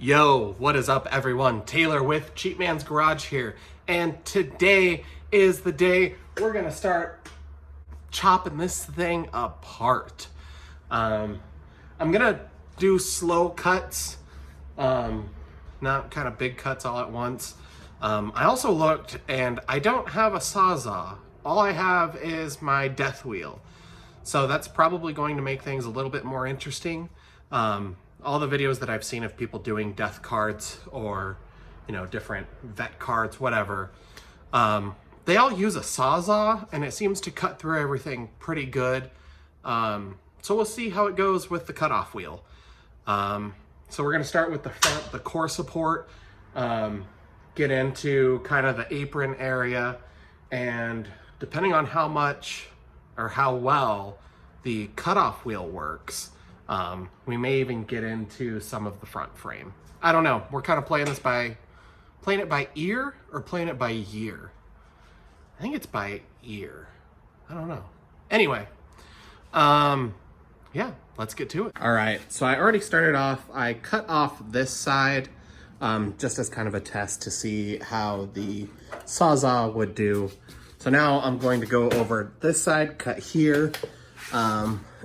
Yo, what is up everyone? Taylor with Cheap Man's Garage here, and today is the day we're gonna start chopping this thing apart. I'm gonna do slow cuts, not kind of big cuts all at once. I also looked and I don't have a sawzall. All I have is my death wheel. So that's probably going to make things a little bit more interesting. All the videos that I've seen of people doing death carts or, different vet carts, whatever, they all use a sawzall and it seems to cut through everything pretty good. So we'll see how it goes with the cutoff wheel. So we're gonna start with the front, the core support, get into kind of the apron area, and depending on how much or how well the cutoff wheel works, we may even get into some of the front frame. I don't know. We're kind of playing it by ear or playing it by year. I think it's by ear. I don't know. Anyway, yeah, let's get to it. All right, so I already started off. I cut off this side just as kind of a test to see how the sawzall would do. So now I'm going to go over this side, cut here,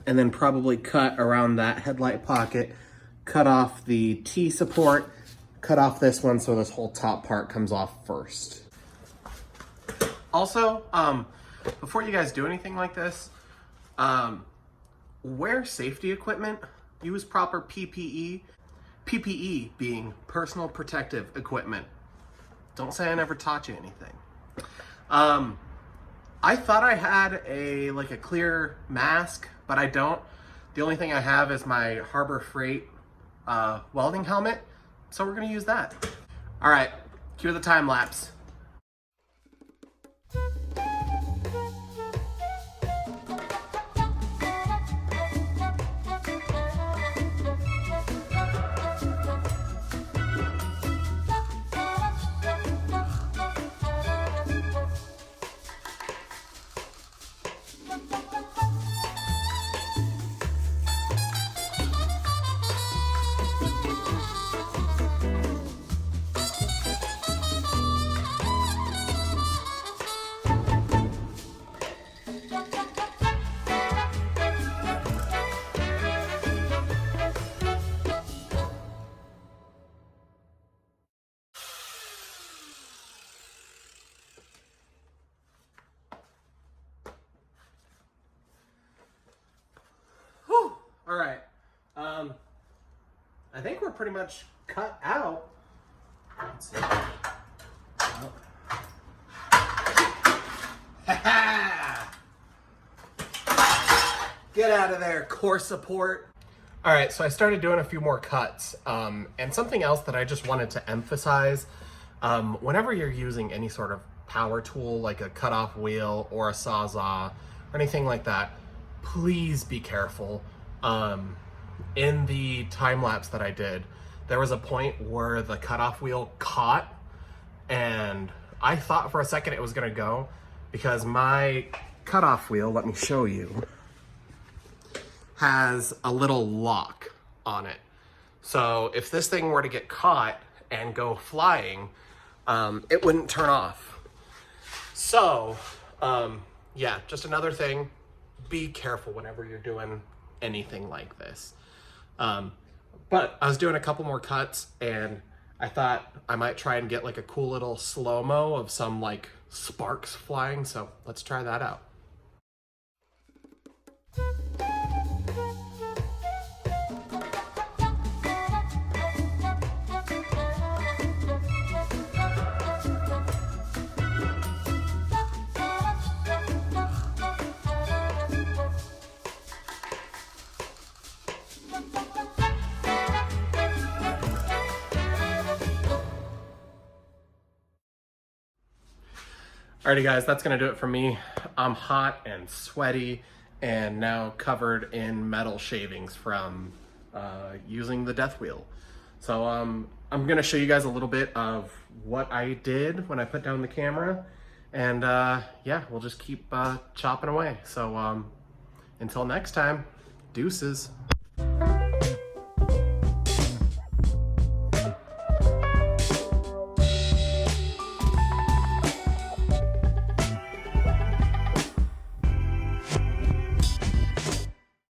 and then probably cut around that headlight pocket, cut off the T-support, cut off this one so this whole top part comes off first. Also, before you guys do anything like this, wear safety equipment, use proper PPE, PPE being personal protective equipment. Don't say I never taught you anything. I thought I had a clear mask, but I don't. The only thing I have is my Harbor Freight welding helmet, so we're gonna use that. All right, cue the time lapse. All right, I think we're pretty much cut out. Let's see. Oh. Get out of there, core support. All right, so I started doing a few more cuts, and something else that I just wanted to emphasize, whenever you're using any sort of power tool like a cutoff wheel or a sawzall or anything like that, please be careful. In the time lapse that I did, there was a point where the cutoff wheel caught, and I thought for a second it was gonna go because my cutoff wheel, let me show you, has a little lock on it. So if this thing were to get caught and go flying, it wouldn't turn off. So, yeah, just another thing, be careful whenever you're doing anything like this. But I was doing a couple more cuts and I thought I might try and get like a cool little slow-mo of some sparks flying. So let's try that out. Alrighty guys, that's gonna do it for me. I'm hot and sweaty and now covered in metal shavings from using the death wheel. So I'm gonna show you guys a little bit of what I did when I put down the camera, and yeah, we'll just keep chopping away. So until next time, deuces.